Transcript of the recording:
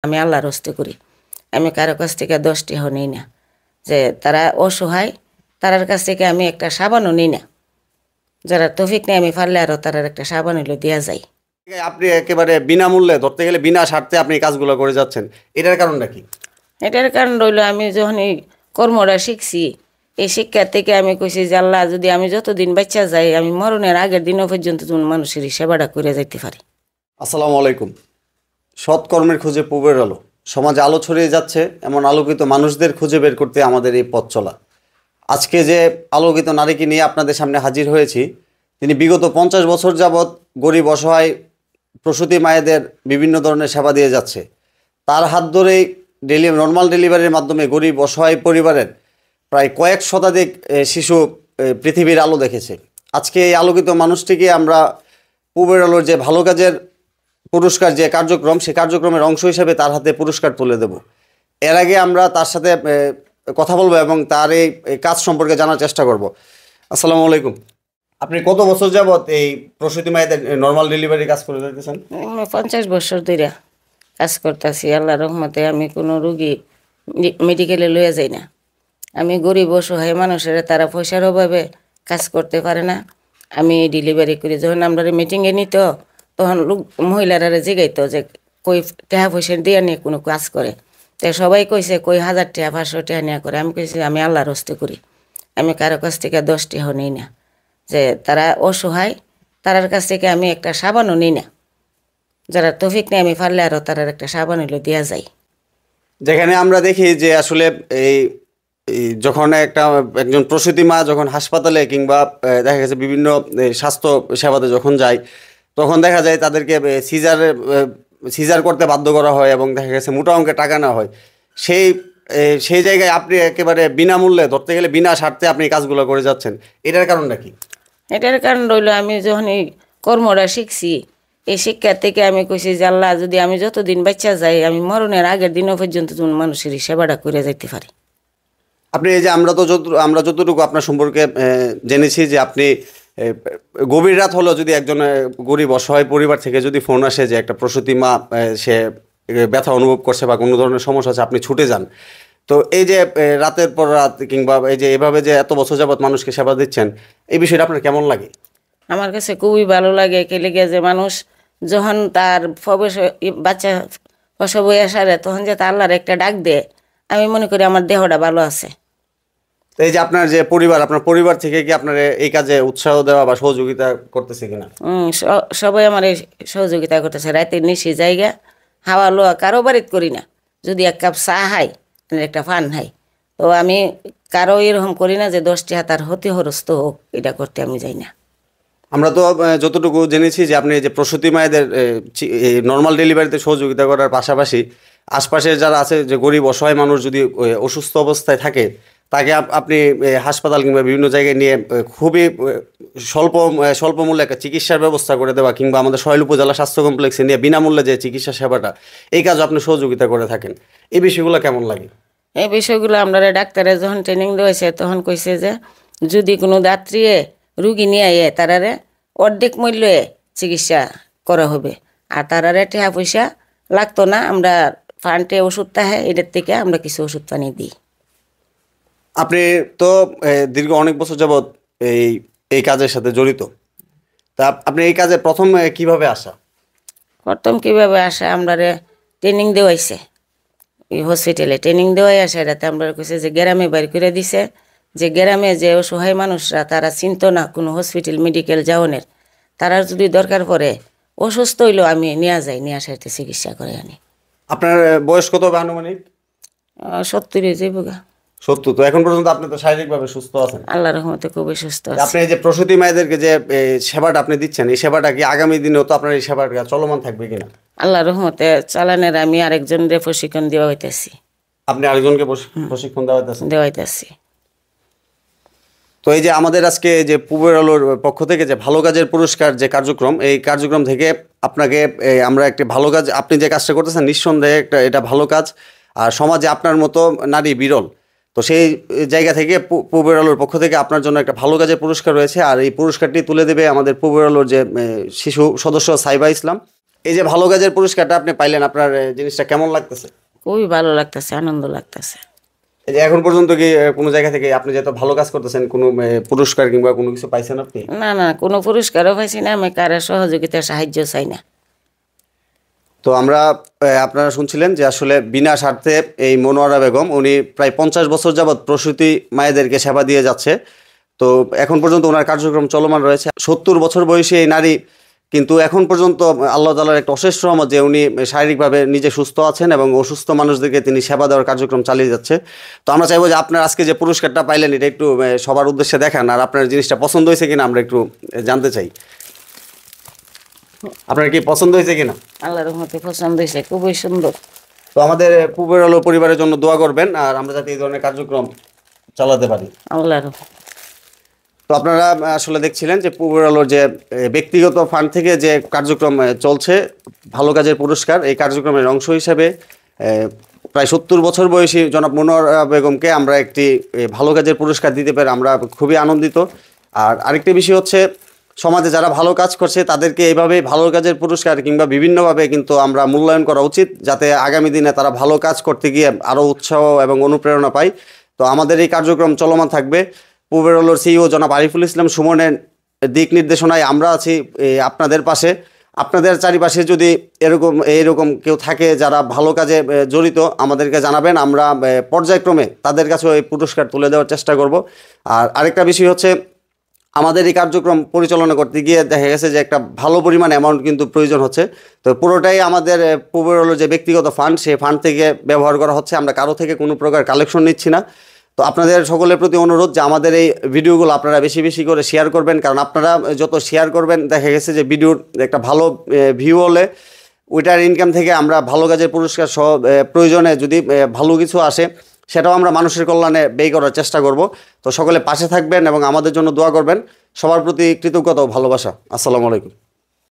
আমি আল্লাহর হস্তে করি। আমি কারো কাছ থেকে 10 টাকাও নিই না। যে তারা অসহায়, তারার কাছ থেকে আমি একটা সাবানও নিই না। যারা তৌফিক নেই আমি পারলে আরও তারার একটা সাবান হইলে দেওয়া যায়। আপনি একেবারে বিনামূল্যে ধরতে গেলে বিনা স্বার্থে আপনি এই কাজগুলো করে যাচ্ছেন, এটার কারণটা কি? এটার কারণ রইল আমি যখন এই কর্মটা শিখছি, এই শিক্ষার থেকে আমি কইছি যে আল্লাহ যদি আমি যতদিন বাচ্চা যাই, আমি মরণের আগের দিনও পর্যন্ত তুমি মানুষের সেবাটা করে যাইতে পারি। আসসালামু আলাইকুম। সৎকর্মের খুঁজে পূবের আলো, সমাজে আলো ছড়িয়ে যাচ্ছে এমন আলোকিত মানুষদের খুঁজে বের করতে আমাদের এই পথ চলা। আজকে যে আলোকিত নারীকে নিয়ে আপনাদের সামনে হাজির হয়েছি, তিনি বিগত 50 বছর যাবৎ গরিব অসহায় প্রসূতি মায়েদের বিভিন্ন ধরনের সেবা দিয়ে যাচ্ছে। তার হাত ধরেই নর্মাল ডেলিভারির মাধ্যমে গরিব অসহায় পরিবারের প্রায় কয়েক শতাধিক শিশু পৃথিবীর আলো দেখেছে। আজকে এই আলোকিত মানুষটিকে আমরা পূবের আলোর যে ভালো কাজের পুরস্কার যে কার্যক্রম, সেই কার্যক্রমের অংশ হিসেবে তার হাতে পুরস্কার তুলে দেব। এর আগে আমরা তার সাথে কথা বলবো এবং তার এই কাজ সম্পর্কে জানার চেষ্টা করব। আসসালামু আলাইকুম। আপনি কত বছর যাবৎ এই প্রসূতি মায়েদের নর্মাল ডেলিভারি কাজ করে যাইতেছেন? 50 বছর ধরে কাজ করতেছি। আল্লাহ রহমতে আমি কোনো রুগী মেডিকেলে লইয়া যাই না। আমি গরিব অসহায় মানুষের, তারা পয়সার অভাবে কাজ করতে পারে না, আমি ডেলিভারি করি। যখন আমরা মিটিংয়ে নিত, তখন মহিলারা জিগাইতো যে কই টাকা পয়সা দিয়ে নিয়ে কোনো কাজ করে। তো সবাই কইছে কই 1000 টাকা 500 টাকা নিয়ে করে। আমি কইছি আমি আল্লাহর হস্তে করি। আমি কারো কাছ থেকে 10 টাকাও নিই না। যে তারা অসহায়, তারার কাছ থেকে আমি একটা সাবানও নিই না। যারা তৌফিক নেই আমি পারলে আরও তারার একটা সাবান হইলে দেওয়া যায়। যেখানে আমরা দেখি যে আসলে এই যখন একজন প্রসূতি মা যখন হাসপাতালে কিংবা দেখা গেছে বিভিন্ন স্বাস্থ্য সেবাতে যখন যায়, তখন দেখা যায় তাদেরকে সিজার করতে বাধ্য করা হয় এবং দেখা গেছে মোটা অঙ্কের টাকা নেওয়া হয়। সেই জায়গায় আপনি একেবারে বিনামূল্যে ধরতে গেলে বিনা স্বার্থে আপনি এই কাজগুলো করে যাচ্ছেন, এটার কারণটা কি? এটার কারণ রইল আমি যখন এই কর্মটা শিখছি, এই শিক্ষার থেকে আমি কইছি যে আল্লাহ যদি আমি যতদিন বাচ্চা যাই, আমি মরণের আগের দিনও পর্যন্ত তুমি মানুষের সেবাটা করে যাইতে পারি। আপনি এই যে আমরা যতটুকু আপনার সম্পর্কে জেনেছি যে আপনি গভীর রাত হলেও যদি একজন গরিব অসহায় পরিবার থেকে যদি ফোন আসে যে একটা প্রসূতি মা সে ব্যথা অনুভব করছে বা কোনো ধরনের সমস্যা আছে, আপনি ছুটে যান। তো এই যে রাতের পর রাত কিংবা এই যে এভাবে যে এত বছর যাবৎ মানুষকে সেবা দিচ্ছেন, এই বিষয়টা আপনার কেমন লাগে? আমার কাছে খুবই ভালো লাগে। কে লেগে যে মানুষ যখন তার বাচ্চা প্রসব হয়ে আসারে, তখন যে তার আল্লাহর একটা ডাক দেয়, আমি মনে করি আমার দেহটা ভালো আছে। এই যে আপনার যে আপনার পরিবার থেকে কি আপনার এই কাজে উৎসাহ দেওয়া বা সহযোগিতা করতেছে কিনা? সবাই আমার এই সহযোগিতা করতেছে। রাতের নিশি জায়গা হাওয়া লোয়া কারো বাড়িত করি না। যদি এক কাপ চা হাই, একটা পান হাই, তো আমি কারো এরকম করি না যে 10 টাকা তার হতে হরস্ত হোক, এটা করতে আমি যাই না। আমরা তো যতটুকু জেনেছি যে আপনি যে প্রসূতি মায়েদের নর্মাল ডেলিভারিতে সহযোগিতা করার পাশাপাশি আশপাশের যারা আছে যে গরিব অসহায় মানুষ যদি অসুস্থ অবস্থায় থাকে, তাকে আপনি হাসপাতাল কিংবা বিভিন্ন জায়গায় নিয়ে খুবই স্বল্প মূল্যে একটা চিকিৎসার ব্যবস্থা করে দেওয়া কিংবা আমাদের সহেল উপজেলা স্বাস্থ্য কমপ্লেক্সে নিয়ে বিনামূল্যে যে চিকিৎসা সেবাটা, এই কাজও আপনি সহযোগিতা করে থাকেন। এই বিষয়গুলো কেমন লাগে? এই বিষয়গুলো আমরা ডাক্তারের যখন ট্রেনিং দিয়েছে, তখন কইছে যে যদি কোনো দাত্রী রুগী নিয়ে আয়ে তারারে অর্ধেক মূল্যে চিকিৎসা করা হবে, আর তারারে টাকা পয়সা লাগতো না। আমরা ফান্ডে ওষুধ থাকে, এটার থেকে আমরা কিছু ওষুধ পানি দিই। আপনি তো দীর্ঘ অনেক বছর যাবৎ এই কাজের সাথে জড়িত। তা আপনি এই কাজে প্রথম কিভাবে আসা? প্রথম কীভাবে আসা, আমরা ট্রেনিং দেওয়াইছে, এই হসপিটালে ট্রেনিং দেওয়াই আসে। এটাতে আমরা কইছে যে গ্রামে বাইর করে দিছে, যে গ্রামে যে অসহায় মানুষরা তারা চিন্ত না কোনো হসপিটাল মেডিকেল যাওয়ানের, তারা যদি দরকার পড়ে অসুস্থ হইলেও আমি নিয়ে যাই, নিয়ে আসাইতে চিকিৎসা করে আনি। আপনার বয়স কত হবে আনুমানিক? 70 যাইবগা। 70। তো এখন পর্যন্ত আপনি তো শারীরিকভাবে সুস্থ আছেন? আল্লাহর রহমতে খুবই সুস্থ আছি। আপনি এই যে প্রসূতি মায়েদেরকে যে সেবাটা আপনি দিচ্ছেন, এই সেবাটা কি আগামী দিনেও তো আপনার এই সেবাটা চলমান থাকবে কিনা? আল্লাহর রহমতে চালানের আমি আরেকজনের প্রশিক্ষণ দেওয়া হইতেছি। আপনি আরেকজনকে প্রশিক্ষণ দেওয়াইতেছি। তো এই যে আমাদের আজকে যে পূবের আলোর পক্ষ থেকে যে ভালো কাজের পুরস্কার যে কার্যক্রম, এই কার্যক্রম থেকে আপনাকে আমরা একটি ভালো কাজ, আপনি যে কাজটা করতেছেন নিঃসন্দেহে এটা ভালো কাজ। আর সমাজে আপনার মতো নারী বিরল। তো সেই জায়গা থেকে পূবের আলোর পক্ষ থেকে আপনার জন্য একটা ভালো কাজের পুরস্কার রয়েছে। আর এই পুরস্কারটি তুলে দেবে আমাদের পূবের আলোর যে শিশু সদস্য সাইবা ইসলাম। এই যে ভালো কাজের পুরস্কারটা আপনি পাইলেন, আপনার জিনিসটা কেমন লাগতেছে? খুবই ভালো লাগতেছে, আনন্দ লাগতেছে। এই যে এখন পর্যন্ত কি কোনো জায়গা থেকে আপনি যেহেতু ভালো কাজ করতেছেন কোনো পুরস্কার কিংবা কোনো কিছু পাইছেন আপনি? না না, কোনো পুরস্কারও পাইছি না, আমি কারো সহযোগিতা সাহায্য চাই না। তো আমরা আপনারা শুনছিলেন যে আসলে বিনা স্বার্থে এই মনোয়ারা বেগম উনি প্রায় 50 বছর যাবৎ প্রসূতি মায়েদেরকে সেবা দিয়ে যাচ্ছে। তো এখন পর্যন্ত ওনার কার্যক্রম চলমান রয়েছে। 70 বছর বয়সী এই নারী কিন্তু এখন পর্যন্ত আল্লাহ তাআলার একটা অশেষ রহমত যে উনি শারীরিকভাবে নিজে সুস্থ আছেন এবং অসুস্থ মানুষদেরকে তিনি সেবা দেওয়ার কার্যক্রম চালিয়ে যাচ্ছে। তো আমরা চাইবো যে আপনার আজকে যে পুরস্কারটা পাইলেন এটা একটু সবার উদ্দেশ্যে দেখান, আর আপনার জিনিসটা পছন্দ হয়েছে কিনা আমরা একটু জানতে চাই। আপনার কি পছন্দ হয়েছে কিনা? আল্লাহর রহমতে পছন্দ হয়েছে, খুবই সুন্দর। তো আমাদের পূবের আলো পরিবারের জন্য দোয়া করবেন, আর আমরা যাতে এই ধরনের কার্যক্রম চালাতে পারি। আল্লাহর তো আপনারা আসলে দেখছিলেন যে পূবের আলোর যে ব্যক্তিগত ফান্ড থেকে যে কার্যক্রম চলছে ভালো কাজের পুরস্কার, এই কার্যক্রমের অংশ হিসেবে প্রায় 70 বছর বয়সী জনাব মনোয়ারা বেগমকে আমরা একটি ভালো কাজের পুরস্কার দিতে পেরে আমরা খুবই আনন্দিত। আর আরেকটি বিষয় হচ্ছে সমাজে যারা ভালো কাজ করছে তাদেরকে এইভাবে ভালো কাজের পুরস্কার কিংবা বিভিন্নভাবে কিন্তু আমরা মূল্যায়ন করা উচিত, যাতে আগামী দিনে তারা ভালো কাজ করতে গিয়ে আরও উৎসাহ এবং অনুপ্রেরণা পায়। তো আমাদের এই কার্যক্রম চলমান থাকবে। পূবের আলোর সিইও জনাব আরিফুল ইসলাম সুমনের দিক নির্দেশনায় আমরা আছি আপনাদের পাশে। আপনাদের চারিপাশে যদি এইরকম কেউ থাকে যারা ভালো কাজে জড়িত, আমাদেরকে জানাবেন, আমরা পর্যায়ক্রমে তাদের কাছেও এই পুরস্কার তুলে দেওয়ার চেষ্টা করব। আর আরেকটা বিষয় হচ্ছে আমাদের এই কার্যক্রম পরিচালনা করতে গিয়ে দেখা গেছে যে একটা ভালো পরিমাণ অ্যামাউন্ট কিন্তু প্রয়োজন হচ্ছে। তো পুরোটাই আমাদের পূবের আলোর যে ব্যক্তিগত ফান্ড, সেই ফান্ড থেকে ব্যবহার করা হচ্ছে। আমরা কারো থেকে কোনো প্রকার কালেকশন নিচ্ছি না। তো আপনাদের সকলের প্রতি অনুরোধ যে আমাদের এই ভিডিওগুলো আপনারা বেশি বেশি করে শেয়ার করবেন, কারণ আপনারা যত শেয়ার করবেন দেখা গেছে যে ভিডিওর একটা ভালো ভিউ হলে ওইটার ইনকাম থেকে আমরা ভালো কাজের পুরস্কার সহ প্রয়োজনে যদি ভালো কিছু আসে সেটাও আমরা মানুষের কল্যাণে ব্যয় করার চেষ্টা করব। তো সকলে পাশে থাকবেন এবং আমাদের জন্য দোয়া করবেন। সবার প্রতি কৃতজ্ঞতা ও ভালোবাসা। আসসালামু আলাইকুম।